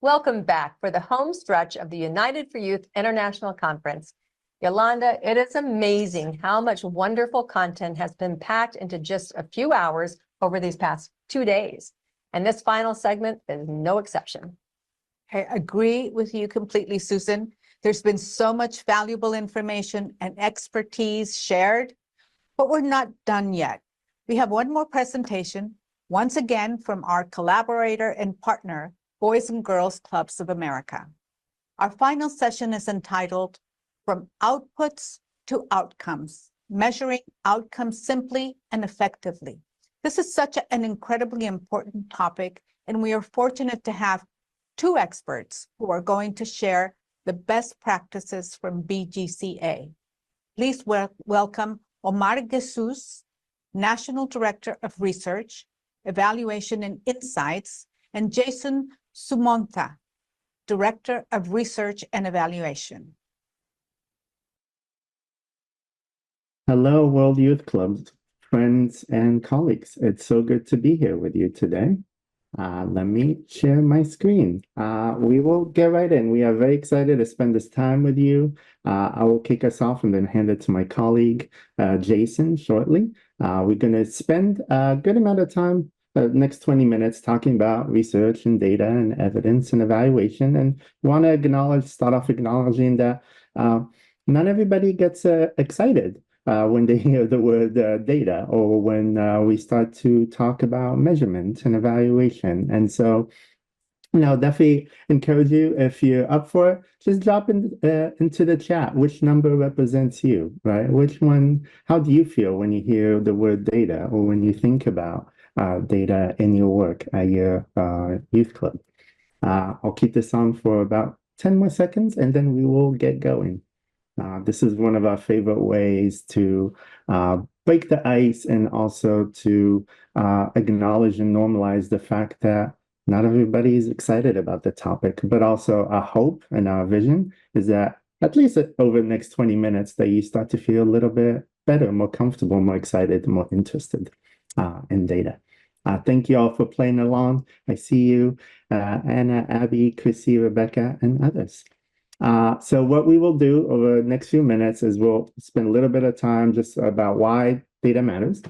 Welcome back for the home stretch of the United for Youth International Conference. Yolanda, it is amazing how much wonderful content has been packed into just a few hours over these past 2 days. And this final segment is no exception. I agree with you completely, Susan. There's been so much valuable information and expertise shared, but we're not done yet. We have one more presentation, once again from our collaborator and partner, Boys and Girls Clubs of America. Our final session is entitled From Outputs to Outcomes, Measuring Outcomes Simply and Effectively. This is such an incredibly important topic, and we are fortunate to have two experts who are going to share the best practices from BGCA. Please welcome Omar Guessous, National Director of Research, Evaluation and Insights, and Jason Sumontha, Director of Research and Evaluation. Hello, World Youth Clubs, friends and colleagues. It's so good to be here with you today. Let me share my screen. We will get right in. We are very excited to spend this time with you. I will kick us off and then hand it to my colleague, Jason, shortly. We're going to spend a good amount of time, next 20 minutes, talking about research and data and evidence and evaluation. And want to start off acknowledging that not everybody gets excited when they hear the word data, or when we start to talk about measurement and evaluation. And so, definitely encourage you, if you're up for it, just drop into the chat which number represents you, right? Which one, how do you feel when you hear the word data, or when you think about data in your work at your youth club? I'll keep this on for about 10 more seconds, and then we will get going. This is one of our favorite ways to break the ice, and also to acknowledge and normalize the fact that not everybody is excited about the topic, but also our hope and our vision is that at least over the next 20 minutes that you start to feel a little bit better, more comfortable, more excited, more interested in data. Thank you all for playing along. I see you, Anna, Abby, Chrissy, Rebecca, and others. So what we will do over the next few minutes is we'll spend a little bit of time just about why data matters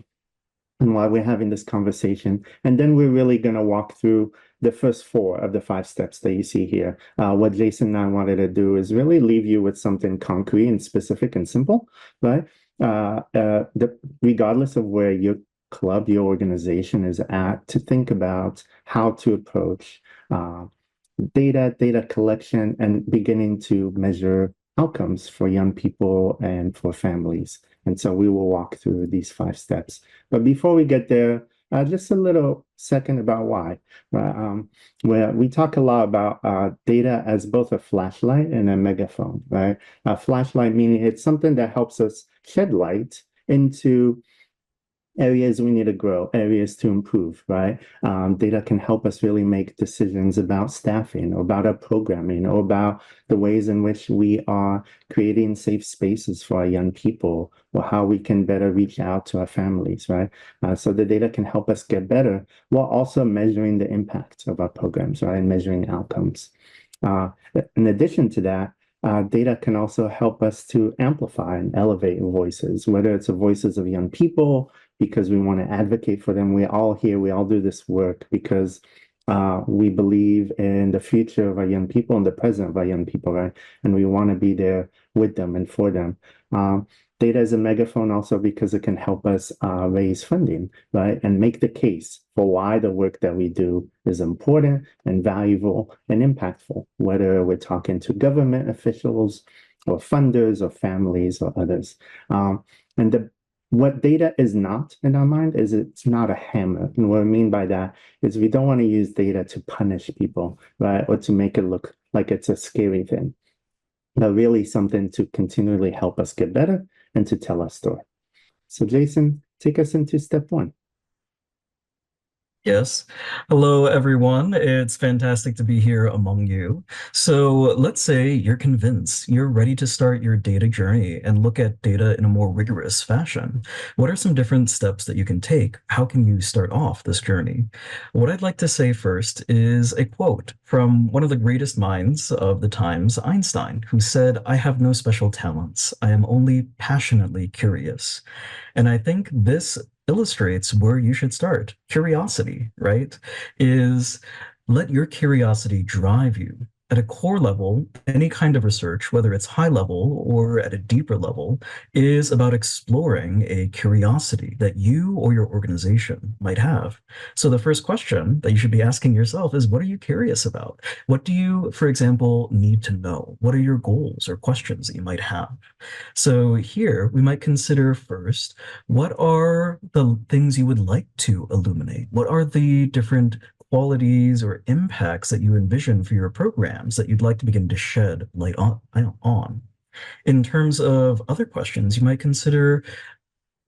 and why we're having this conversation. And then we're really going to walk through the first 4 of the 5 steps that you see here. What Jason and I wanted to do is really leave you with something concrete and specific and simple, right? Regardless of where your club, your organization is at, to think about how to approach data collection and beginning to measure outcomes for young people and for families. And so we will walk through these 5 steps. But before we get there, just a little second about why. Where we talk a lot about data as both a flashlight and a megaphone, right? A flashlight meaning it's something that helps us shed light into areas we need to grow, areas to improve, right? Data can help us really make decisions about staffing, or about our programming, or about the ways in which we are creating safe spaces for our young people, or how we can better reach out to our families, right? So the data can help us get better while also measuring the impact of our programs, right? And measuring outcomes. In addition to that, data can also help us to amplify and elevate voices, whether it's the voices of young people, because we want to advocate for them. We all do this work because we believe in the future of our young people and the present of our young people, right? And we want to be there with them and for them. Data is a megaphone also because it can help us raise funding, right? And make the case for why the work that we do is important and valuable and impactful, whether we're talking to government officials or funders or families or others. What data is not in our mind is it's not a hammer. And what I mean by that is we don't want to use data to punish people, right? Or to make it look like it's a scary thing, but really something to continually help us get better and to tell our story. So Jason, take us into step 1. Yes. Hello, everyone. It's fantastic to be here among you. So let's say you're convinced you're ready to start your data journey and look at data in a more rigorous fashion. What are some different steps that you can take? How can you start off this journey? What I'd like to say first is a quote from one of the greatest minds of the times, Einstein, who said, "I have no special talents. I am only passionately curious." And I think this illustrates where you should start. Curiosity, right? Is let your curiosity drive you. At a core level, any kind of research, whether it's high level or at a deeper level, is about exploring a curiosity that you or your organization might have. So the first question that you should be asking yourself is, what are you curious about? What do you, for example, need to know? What are your goals or questions that you might have? So here we might consider first, what are the things you would like to illuminate? What are the different qualities or impacts that you envision for your programs that you'd like to begin to shed light on? In terms of other questions, you might consider,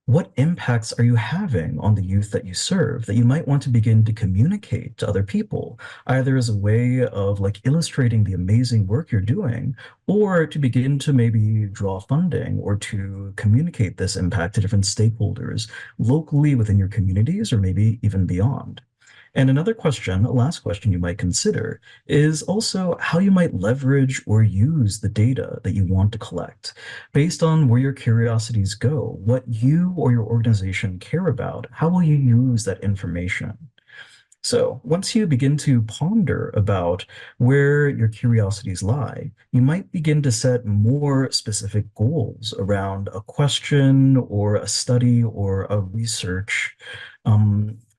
what impacts are you having on the youth that you serve that you might want to begin to communicate to other people, either as a way of like illustrating the amazing work you're doing, or to begin to maybe draw funding or to communicate this impact to different stakeholders locally within your communities or maybe even beyond? And another question, a last question you might consider, is also how you might leverage or use the data that you want to collect. Based on where your curiosities go, what you or your organization care about, how will you use that information? So once you begin to ponder about where your curiosities lie, you might begin to set more specific goals around a question or a study or a research,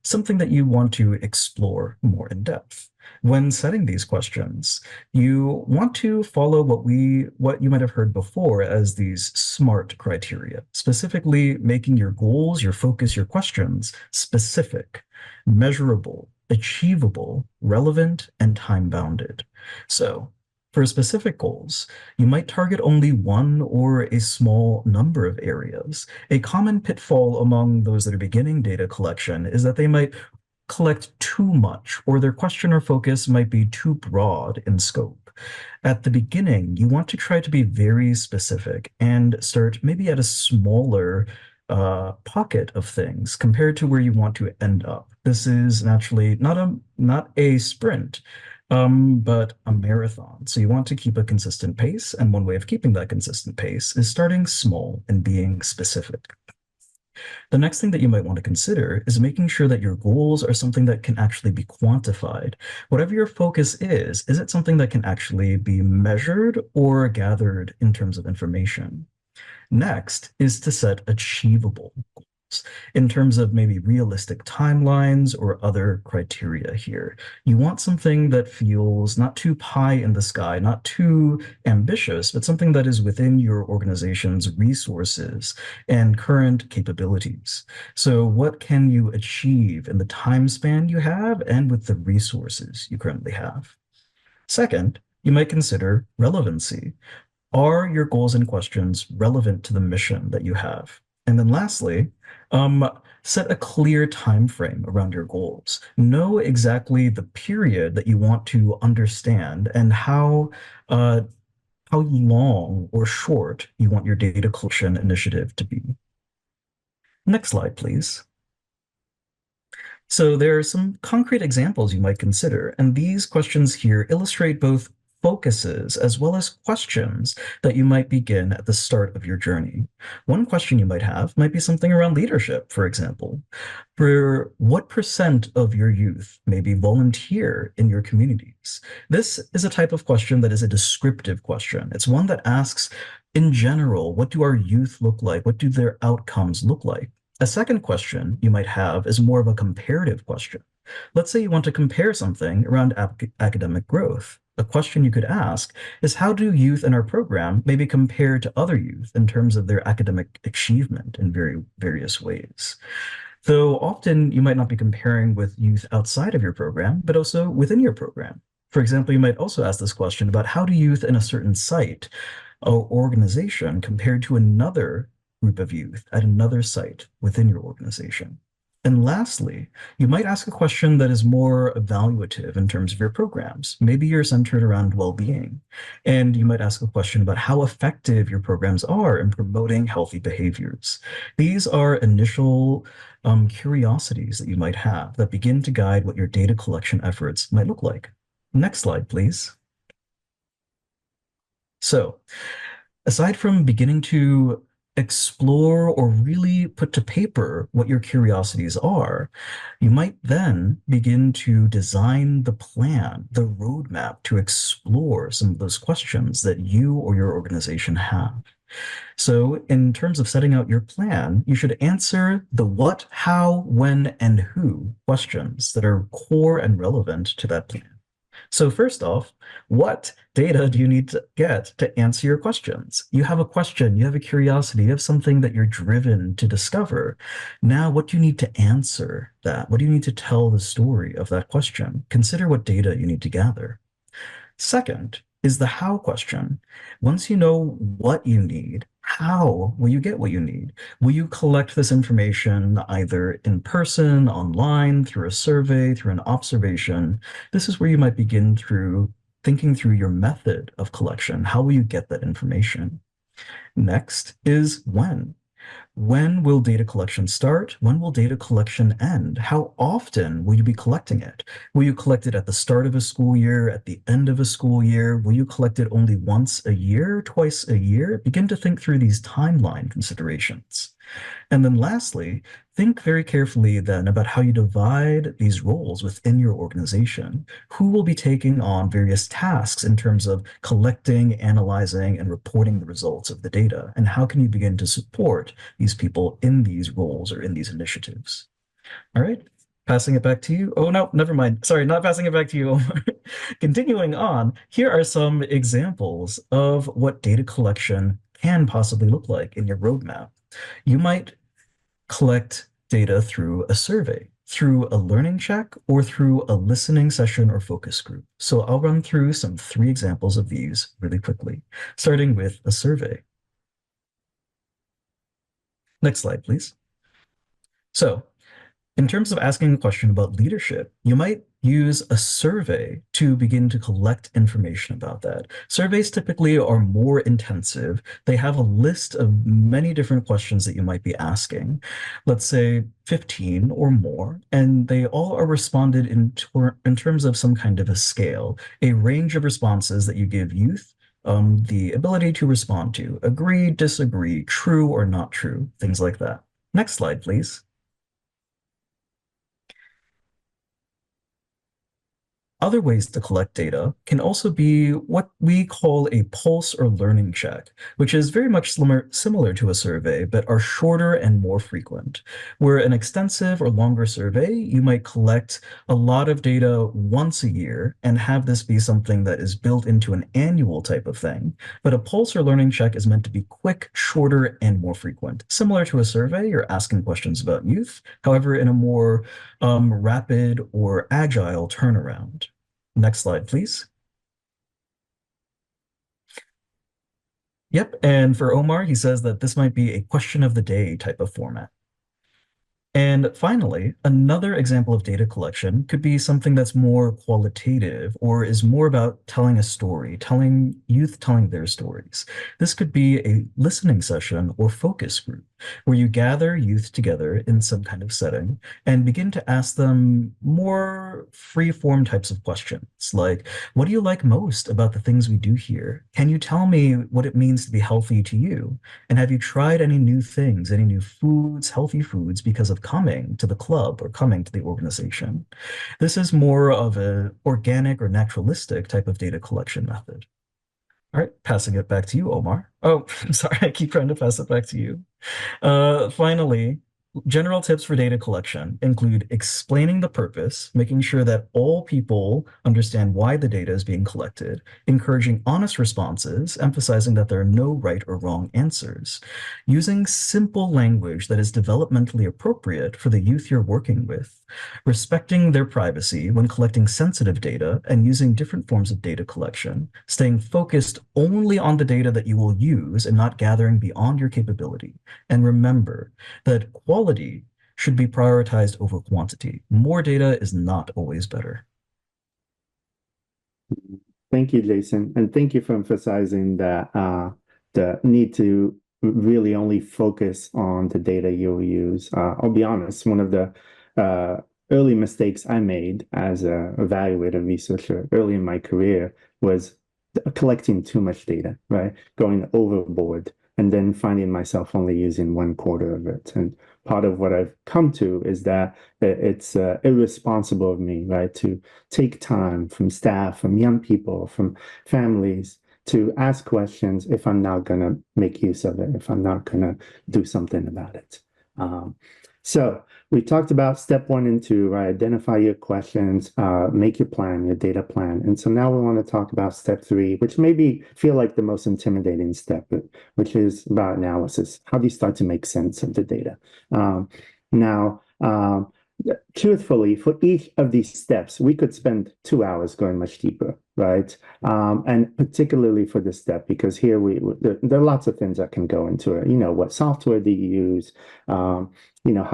something that you want to explore more in depth. When setting these questions, you want to follow what you might have heard before as these SMART criteria, specifically making your goals, your focus, your questions specific, measurable, achievable, relevant, and time-bounded. So for specific goals, you might target only one or a small number of areas. A common pitfall among those that are beginning data collection is that they might collect too much, or their question or focus might be too broad in scope. At the beginning, you want to try to be very specific and start maybe at a smaller pocket of things compared to where you want to end up. This is naturally not a sprint, but a marathon. So you want to keep a consistent pace, and one way of keeping that consistent pace is starting small and being specific. The next thing that you might want to consider is making sure that your goals are something that can actually be quantified. Whatever your focus is it something that can actually be measured or gathered in terms of information? Next is to set achievable goals in terms of maybe realistic timelines or other criteria here. You want something that feels not too pie in the sky, not too ambitious, but something that is within your organization's resources and current capabilities. So what can you achieve in the time span you have and with the resources you currently have? Second, you might consider relevancy. Are your goals and questions relevant to the mission that you have? And then lastly, set a clear time frame around your goals. Know exactly the period that you want to understand and how long or short you want your data collection initiative to be. Next slide, please. So there are some concrete examples you might consider, and these questions here illustrate both focuses as well as questions that you might begin at the start of your journey. One question you might have might be something around leadership, for example. For what percent of your youth maybe volunteer in your communities? This is a type of question that is a descriptive question. It's one that asks, in general, what do our youth look like? What do their outcomes look like? A second question you might have is more of a comparative question. Let's say you want to compare something around academic growth. A question you could ask is, how do youth in our program maybe compare to other youth in terms of their academic achievement in various ways? Though often you might not be comparing with youth outside of your program, but also within your program. For example, you might also ask this question about, how do youth in a certain site or organization compared to another group of youth at another site within your organization? And lastly, you might ask a question that is more evaluative in terms of your programs. Maybe you're centered around well-being, and you might ask a question about how effective your programs are in promoting healthy behaviors. These are initial curiosities that you might have that begin to guide what your data collection efforts might look like. Next slide, please. So, aside from beginning to explore or really put to paper what your curiosities are, you might then begin to design the plan, the roadmap to explore some of those questions that you or your organization have. So, in terms of setting out your plan, you should answer the what, how, when, and who questions that are core and relevant to that plan. So first off, what data do you need to get to answer your questions? You have a question, you have a curiosity, you have something that you're driven to discover. Now, what do you need to answer that? What do you need to tell the story of that question? Consider what data you need to gather. Second is the how question. Once you know what you need, how will you get what you need? Will you collect this information either in person, online, through a survey, through an observation? This is where you might begin through thinking through your method of collection. How will you get that information? Next is when. When will data collection start? When will data collection end? How often will you be collecting it? Will you collect it at the start of a school year, at the end of a school year? Will you collect it only once a year, twice a year? Begin to think through these timeline considerations. And then lastly, think very carefully then about how you divide these roles within your organization. Who will be taking on various tasks in terms of collecting, analyzing, and reporting the results of the data? And how can you begin to support these people in these roles or in these initiatives? All right, passing it back to you. Oh, no, never mind. Sorry, not passing it back to you, Omar. Continuing on, here are some examples of what data collection can possibly look like in your roadmap. You might collect data through a survey, through a learning check, or through a listening session or focus group. So I'll run through some 3 examples of these really quickly, starting with a survey. Next slide, please. So in terms of asking a question about leadership, you might use a survey to begin to collect information about that. Surveys typically are more intensive. They have a list of many different questions that you might be asking, let's say 15 or more, and they all are responded in terms of some kind of a scale, a range of responses that you give youth the ability to respond to, agree, disagree, true or not true, things like that. Next slide, please. Other ways to collect data can also be what we call a pulse or learning check, which is very much similar to a survey, but are shorter and more frequent. Where an extensive or longer survey, you might collect a lot of data once a year and have this be something that is built into an annual type of thing. But a pulse or learning check is meant to be quick, shorter, and more frequent. Similar to a survey, you're asking questions about youth, however, in a more rapid or agile turnaround. Next slide, please. Yep, and for Omar, he says that this might be a question of the day type of format. And finally, another example of data collection could be something that's more qualitative or is more about telling a story, telling their stories. This could be a listening session or focus group where you gather youth together in some kind of setting and begin to ask them more free-form types of questions, like, what do you like most about the things we do here? Can you tell me what it means to be healthy to you? And have you tried any new things, any new foods, healthy foods, because of coming to the club or coming to the organization? This is more of an organic or naturalistic type of data collection method. All right, passing it back to you, Omar. Oh, I'm sorry, I keep trying to pass it back to you. Finally, general tips for data collection include explaining the purpose, making sure that all people understand why the data is being collected, encouraging honest responses, emphasizing that there are no right or wrong answers, using simple language that is developmentally appropriate for the youth you're working with, respecting their privacy when collecting sensitive data and using different forms of data collection, staying focused only on the data that you will use and not gathering beyond your capability. And remember that quality should be prioritized over quantity. More data is not always better. Thank you, Jason, and thank you for emphasizing that the need to really only focus on the data you'll use. I'll be honest, one of the early mistakes I made as a evaluator researcher early in my career was collecting too much data, right? Going overboard and then finding myself only using 1/4 of it. And part of what I've come to is that it's irresponsible of me, right, to take time from staff, from young people, from families to ask questions if I'm not going to make use of it, if I'm not going to do something about it. So we talked about step 1 and 2, right? Identify your questions, make your plan, your data plan. And so now we want to talk about step 3, which maybe feel like the most intimidating step, which is about analysis. How do you start to make sense of the data? Truthfully, for each of these steps, we could spend 2 hours going much deeper, right? And particularly for this step, because here there are lots of things that can go into it. You know, what software do you use? You know,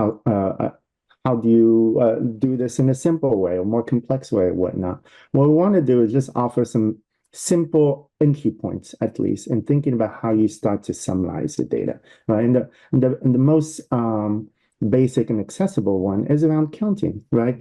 how do you do this in a simple way or more complex way or whatnot? What we want to do is just offer some simple entry points, at least, in thinking about how you start to summarize the data, right? And the most basic and accessible one is around counting, right?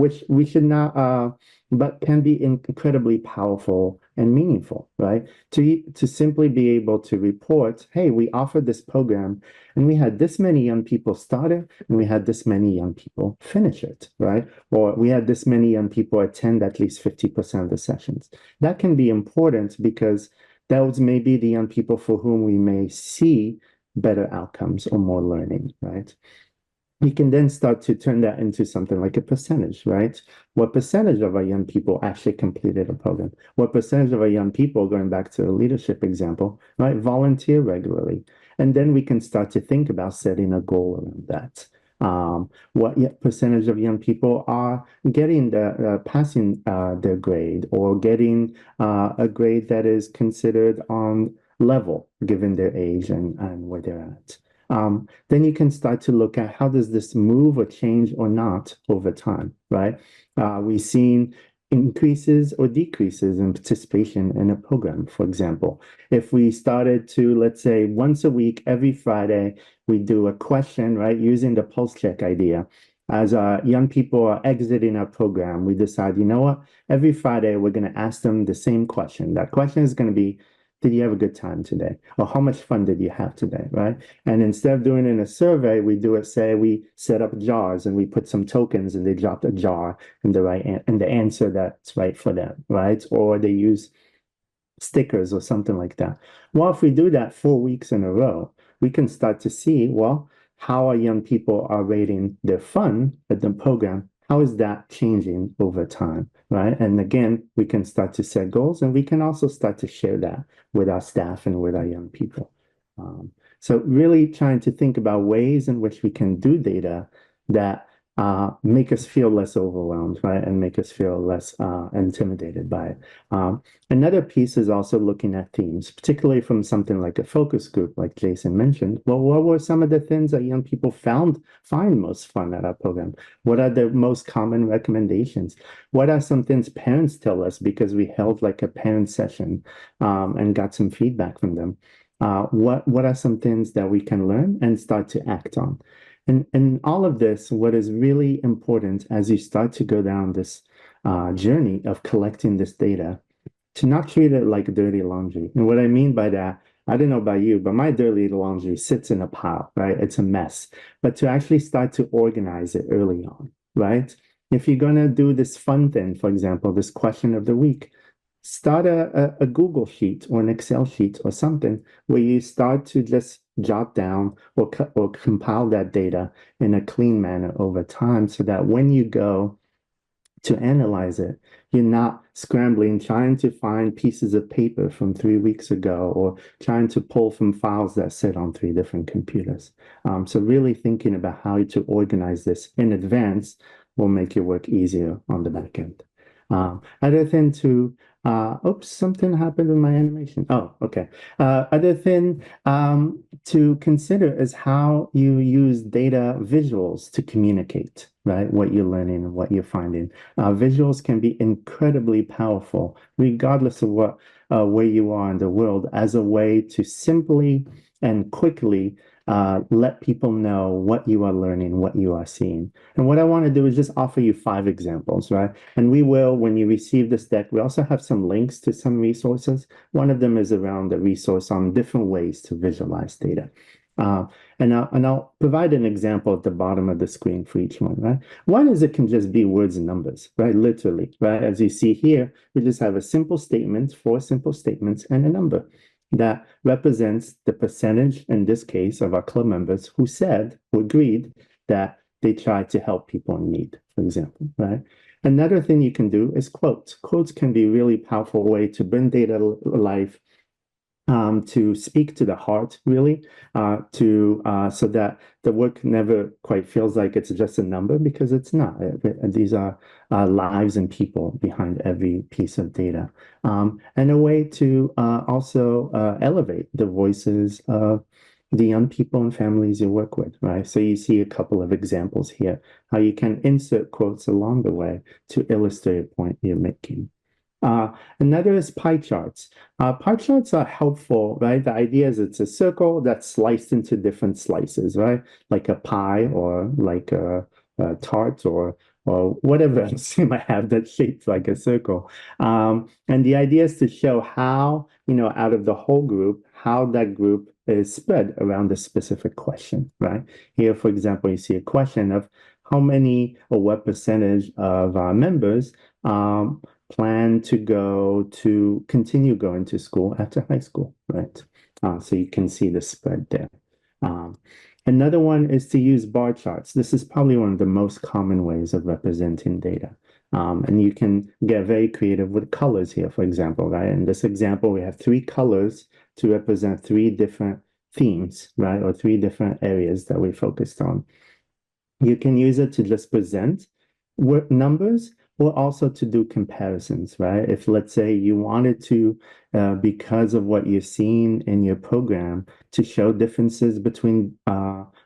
Which we should not, but can be incredibly powerful and meaningful, right? To simply be able to report, hey, we offered this program and we had this many young people start it and we had this many young people finish it, right? Or we had this many young people attend at least 50% of the sessions. That can be important because those may be the young people for whom we may see better outcomes or more learning, right? We can then start to turn that into something like a percentage, right? What percentage of our young people actually completed a program? What percentage of our young people, going back to the leadership example, right, volunteer regularly? And then we can start to think about setting a goal around that. What percentage of young people are getting passing their grade or getting a grade that is considered on level given their age and where they're at? Then you can start to look at how does this move or change or not over time, right? We've seen increases or decreases in participation in a program, for example. If we started to, let's say, once a week, every Friday, we do a question, right, using the pulse check idea. As young people are exiting our program, we decide, you know what, every Friday, we're going to ask them the same question. That question is going to be, did you have a good time today? Or how much fun did you have today, right? And instead of doing it in a survey, we do it, say we set up jars and we put some tokens and they drop a jar in the answer that's right for them, right? Or they use stickers or something like that. Well, if we do that 4 weeks in a row, we can start to see, well, how our young people are rating their fun at the program. How is that changing over time, right? And again, we can start to set goals and we can also start to share that with our staff and with our young people. So really trying to think about ways in which we can do data that make us feel less overwhelmed, right? And make us feel less intimidated by it. Another piece is also looking at themes, particularly from something like a focus group, like Jason mentioned. Well, what were some of the things that young people find most fun at our program? What are the most common recommendations? What are some things parents tell us because we held like a parent session and got some feedback from them? What are some things that we can learn and start to act on? And all of this, what is really important as you start to go down this journey of collecting this data, to not treat it like dirty laundry. And what I mean by that, I don't know about you, but my dirty laundry sits in a pile, right? It's a mess. But to actually start to organize it early on, right? If you're going to do this fun thing, for example, this question of the week, start a Google sheet or an Excel sheet or something where you start to just jot down or compile that data in a clean manner over time so that when you go to analyze it, you're not scrambling, trying to find pieces of paper from 3 weeks ago or trying to pull from files that sit on 3 different computers. So really thinking about how to organize this in advance will make your work easier on the back end. Other thing to Oops, something happened with my animation. Oh, okay. Other thing to consider is how you use data visuals to communicate, right? What you're learning and what you're finding. Visuals can be incredibly powerful, regardless of what where you are in the world, as a way to simply and quickly let people know what you are learning, what you are seeing. And what I want to do is just offer you 5 examples, right? And we will, when you receive this deck, we also have some links to some resources. One of them is around the resource on different ways to visualize data. And I'll provide an example at the bottom of the screen for each one, right? One is it can just be words and numbers, right? Literally, right? As you see here, we just have a simple statement, 4 simple statements, and a number that represents the percentage, in this case, of our club members who said, who agreed that they tried to help people in need, for example, right? Another thing you can do is quotes. Quotes can be a really powerful way to bring data life, to speak to the heart, really, so that the work never quite feels like it's just a number, because it's not. These are lives and people behind every piece of data, and a way to also elevate the voices of the young people and families you work with, right? So you see a couple of examples here, how you can insert quotes along the way to illustrate a point you're making. Another is pie charts. Pie charts are helpful, right? The idea is it's a circle that's sliced into different slices, right? Like a pie, or like a tart, or whatever else you might have that's shaped like a circle. And the idea is to show how, out of the whole group, how that group is spread around a specific question, right? Here, for example, you see a question of how many or what percentage of our members plan to continue going to school after high school, right? So you can see the spread there. Another one is to use bar charts. This is probably one of the most common ways of representing data. And you can get very creative with colors here, for example, right? In this example, we have 3 colors to represent 3 different themes, right? Or 3 different areas that we focused on. You can use it to just present numbers, or also to do comparisons, right? If, let's say, you wanted to, because of what you're seeing in your program, to show differences between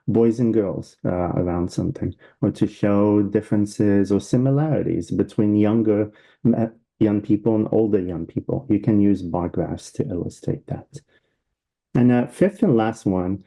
boys and girls around something, or to show differences or similarities between young people and older young people, you can use bar graphs to illustrate that. And fifth and last one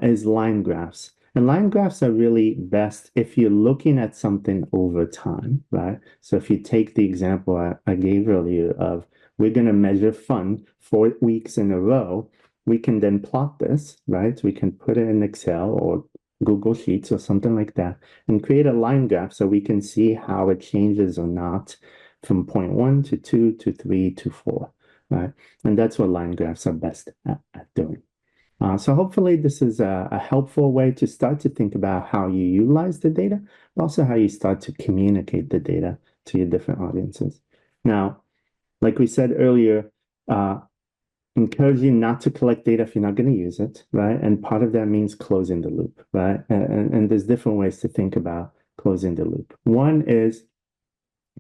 is line graphs. And line graphs are really best if you're looking at something over time, right? So if you take the example I gave earlier of, we're going to measure fun 4 weeks in a row, we can then plot this, right? We can put it in Excel or Google Sheets or something like that, and create a line graph so we can see how it changes or not from point 1 to 2 to 3 to 4, right? And that's what line graphs are best at doing. So hopefully this is a helpful way to start to think about how you utilize the data, but also how you start to communicate the data to your different audiences. Now, like we said earlier, encourage you not to collect data if you're not going to use it, right? And part of that means closing the loop, right? And there's different ways to think about closing the loop. One is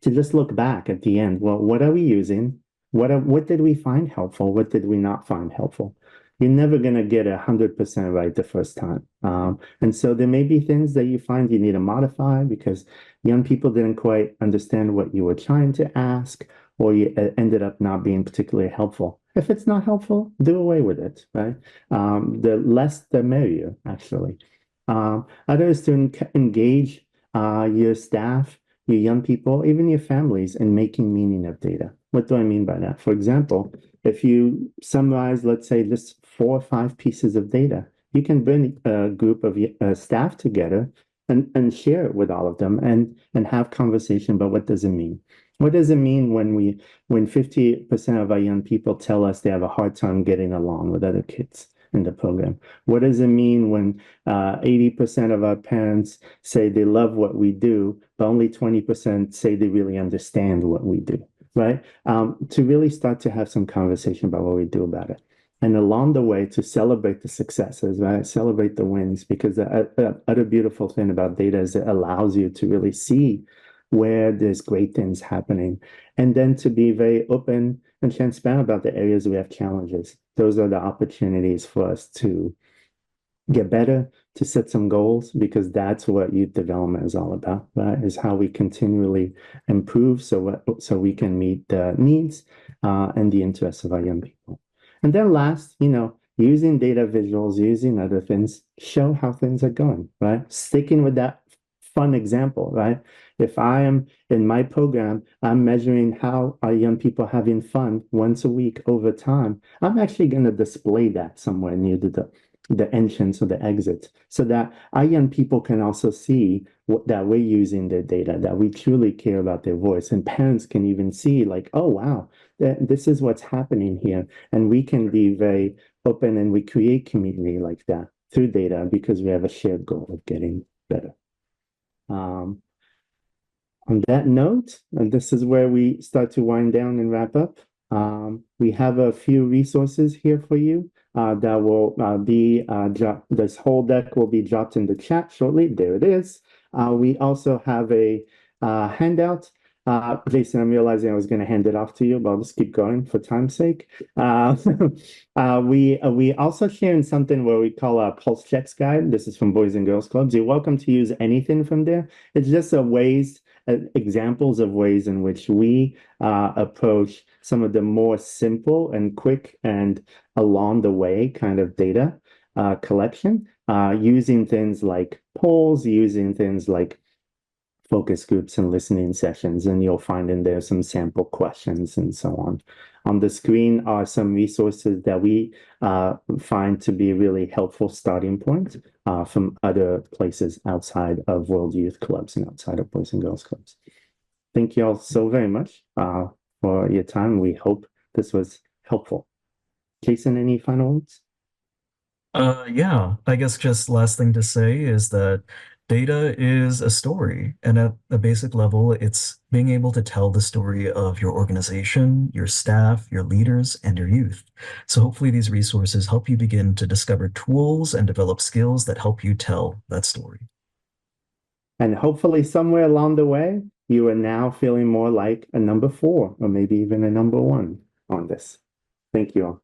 to just look back at the end. Well, what are we using? What did we find helpful? What did we not find helpful? You're never going to get 100% right the first time. And so there may be things that you find you need to modify because young people didn't quite understand what you were trying to ask, or you ended up not being particularly helpful. If it's not helpful, do away with it, right? The less, the merrier, actually. Others to engage your staff, your young people, even your families in making meaning of data. What do I mean by that? For example, if you summarize, let's say, just 4 or 5 pieces of data, you can bring a group of staff together and share it with all of them and have conversation about what does it mean. What does it mean when 50% of our young people tell us they have a hard time getting along with other kids in the program? What does it mean when 80% of our parents say they love what we do, but only 20% say they really understand what we do, right? To really start to have some conversation about what we do about it. And along the way, to celebrate the successes, right? Celebrate the wins, because the other beautiful thing about data is it allows you to really see where there's great things happening, and then to be very open and transparent about the areas we have challenges. Those are the opportunities for us to get better, to set some goals, because that's what youth development is all about, right? Is how we continually improve so we can meet the needs and the interests of our young people. And then last, using data visuals, using other things, show how things are going, right? Sticking with that fun example, right? If I am in my program, I'm measuring how our young people are having fun once a week over time. I'm actually going to display that somewhere near the entrance or the exit, so that our young people can also see that we're using their data, that we truly care about their voice, and parents can even see like, oh wow, this is what's happening here, and we can be very open, and we create community like that through data because we have a shared goal of getting better. On that note, and this is where we start to wind down and wrap up. We have a few resources here for you that will be dropped. This whole deck will be dropped in the chat shortly. There it is. We also have a handout. Jason, I'm realizing I was going to hand it off to you, but I'll just keep going for time's sake. We also sharing something where we call a pulse checks guide. This is from Boys and Girls Clubs. You're welcome to use anything from there. It's just examples of ways in which we approach some of the more simple and quick and along the way kind of data collection, using things like polls, using things like focus groups and listening sessions, and you'll find in there some sample questions and so on. On the screen are some resources that we find to be really helpful starting points from other places outside of World Youth Clubs and outside of Boys and Girls Clubs. Thank you all so very much for your time. We hope this was helpful. Jason, any final words? Yeah, I guess just last thing to say is that data is a story, and at a basic level, it's being able to tell the story of your organization, your staff, your leaders, and your youth. So hopefully these resources help you begin to discover tools and develop skills that help you tell that story. And hopefully somewhere along the way, you are now feeling more like a number 4 or maybe even a number 1 on this. Thank you all.